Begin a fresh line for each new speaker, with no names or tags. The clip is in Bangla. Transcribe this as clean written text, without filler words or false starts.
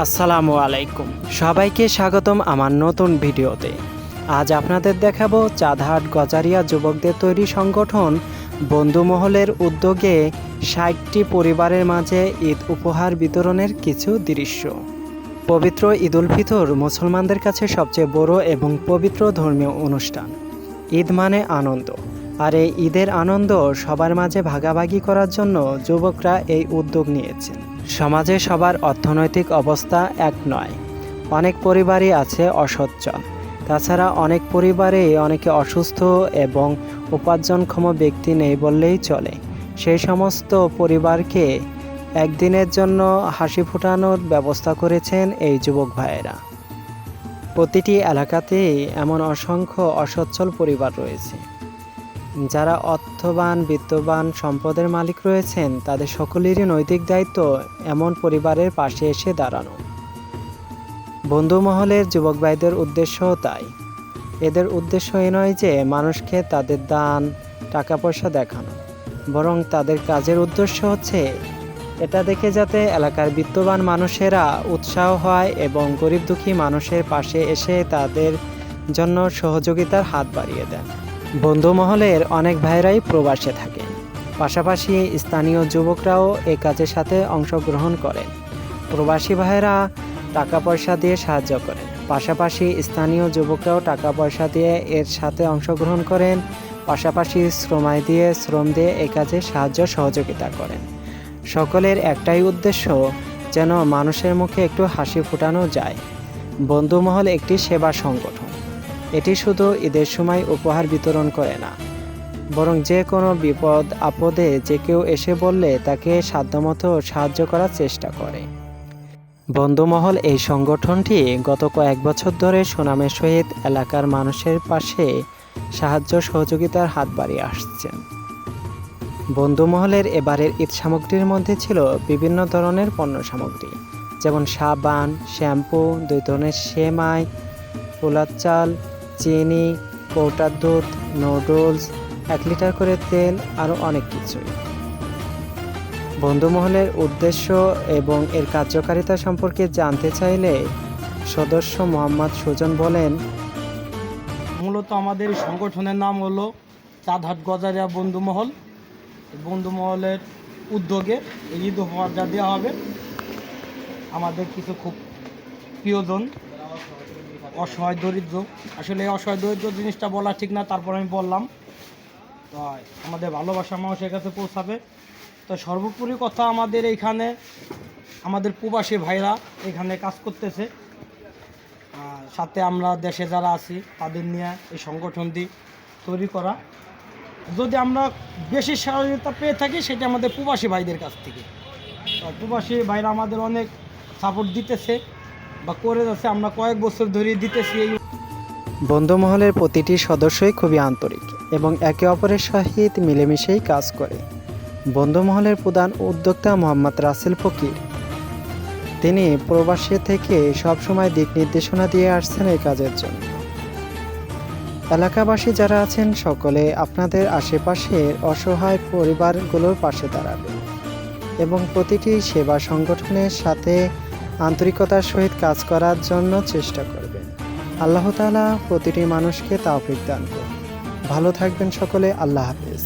আসসালামু আলাইকুম, সবাইকে স্বাগতম আমার নতুন ভিডিওতে। আজ আপনাদের দেখাবো চাঁদহাট গজারিয়া যুবকদের তৈরি সংগঠন বন্ধু মহলের উদ্যোগে ৬০টি পরিবারের মাঝে ঈদ উপহার বিতরণের কিছু দৃশ্য। পবিত্র ঈদ উল ফিতর মুসলমানদের কাছে সবচেয়ে বড় এবং পবিত্র ধর্মীয় অনুষ্ঠান। ঈদ মানে আনন্দ, আর এই ঈদের আনন্দ সবার মাঝে ভাগাভাগি করার জন্য যুবকরা এই উদ্যোগ নিয়েছেন। সমাজে সবার অর্থনৈতিক অবস্থা এক নয়, অনেক পরিবারই আছে অসচ্ছল। তাছাড়া অনেক পরিবারে অনেকে অসুস্থ এবং উপার্জনক্ষম ব্যক্তি নেই বললেই চলে। সেই সমস্ত পরিবারকে একদিনের জন্য হাসি ফোটানোর ব্যবস্থা করেছেন এই যুবক ভাইয়েরা। প্রতিটি এলাকাতেই এমন অসংখ্য অসচ্ছল পরিবার রয়েছে। যারা অর্থবান, বিত্তবান, সম্পদের মালিক রয়েছেন, তাদের সকলেরই নৈতিক দায়িত্ব এমন পরিবারের পাশে এসে দাঁড়ানো। বন্ধু মহলের যুবক ভাইদের উদ্দেশ্যও তাই। এদের উদ্দেশ্য এ নয় যে মানুষকে তাদের দান, টাকা পয়সা দেখানো, বরং তাদের কাজের উদ্দেশ্য হচ্ছে এটা দেখে যাতে এলাকার বিত্তবান মানুষেরা উৎসাহ হয় এবং গরিব দুঃখী মানুষের পাশে এসে তাদের জন্য সহযোগিতার হাত বাড়িয়ে দেন। বন্ধু মহলের অনেক ভাইরাই প্রবাসে থাকেন, পাশাপাশি স্থানীয় যুবকরাও এই কাজের সাথে অংশগ্রহণ করেন। প্রবাসী ভাইরা টাকা পয়সা দিয়ে সাহায্য করেন, পাশাপাশি স্থানীয় যুবকরাও টাকা পয়সা দিয়ে এর সাথে অংশগ্রহণ করেন, পাশাপাশি শ্রম দিয়ে এই কাজে সাহায্য সহযোগিতা করেন। সকলের একটাই উদ্দেশ্য, যেন মানুষের মুখে একটু হাসি ফোটানো যায়। বন্ধু মহল একটি সেবা সংগঠন। এটি শুধু ঈদের সময় উপহার বিতরণ করে না, বরং যে কোনো বিপদ আপদে যে কেউ এসে বললে তাকে সাধ্যমতো সাহায্য করার চেষ্টা করে। বন্ধুমহল এই সংগঠনটি গত কয়েক বছর ধরে সুনামের সহিত এলাকার মানুষের পাশে সাহায্য সহযোগিতার হাত বাড়িয়ে আসছেন। বন্ধুমহলের এবারের ঈদ সামগ্রীর মধ্যে ছিল বিভিন্ন ধরনের পণ্য সামগ্রী, যেমন সাবান, শ্যাম্পু, 2 ধরনের সেমাই, পোলার চাল, চিনি, পাউডার দুধ, নুডলস, 1 লিটার করে তেল, আরও অনেক কিছুই। বন্ধুমহলের উদ্দেশ্য এবং এর কার্যকারিতা সম্পর্কে জানতে চাইলে সদস্য মোহাম্মদ সুজন বলেন,
মূলত আমাদের এই সংগঠনের নাম হলো চাঁদহাট গজারিয়া বন্ধুমহল। বন্ধুমহলের উদ্যোগে এই ঈদ উপহার যা দেওয়া হবে, আমাদের কিছু খুব প্রিয়জন অসহায় দরিদ্র, আসলে এই অসহায় দরিদ্র জিনিসটা বলা ঠিক না, তারপর আমি বললাম তো আমাদের ভালোবাসা মানুষের কাছে পৌঁছাবে। তো সর্বোপরি কথা, আমাদের এইখানে আমাদের প্রবাসী ভাইরা এখানে কাজ করতেছে, সাথে আমরা দেশে যারা আছি তাদের নিয়ে এই সংগঠনটি তৈরি করা। যদি আমরা বেশি সহযোগিতা পেয়ে থাকি সেটা আমাদের প্রবাসী ভাইদের কাছ থেকে। প্রবাসী ভাইরা আমাদের অনেক সাপোর্ট দিতেছে বা করে যাচ্ছে, আমরা কয়েক বছর ধরে দিতেছি। এই
বন্ধুমহলের প্রতিটি সদস্যই খুবই আন্তরিক এবং একে অপরের সহিত মিলেমিশেই কাজ করে। বন্ধুমহলের প্রধান উদ্যোক্তা মোহাম্মদ রাসেল ফকির, তিনি প্রবাসী থেকে সবসময় দিক নির্দেশনা দিয়ে আসছেন এই কাজের জন্য। এলাকাবাসী যারা আছেন সকলে আপনাদের আশেপাশের অসহায় পরিবারগুলোর পাশে দাঁড়াবে এবং প্রতিটি সেবা সংগঠনের সাথে আন্তরিকতার সহিত কাজ করার জন্য চেষ্টা করবেন। আল্লাহ তাআলা প্রতিটি মানুষকে তাওফিক দান করুন। ভালো থাকবেন সকলে। আল্লাহ হাফেজ।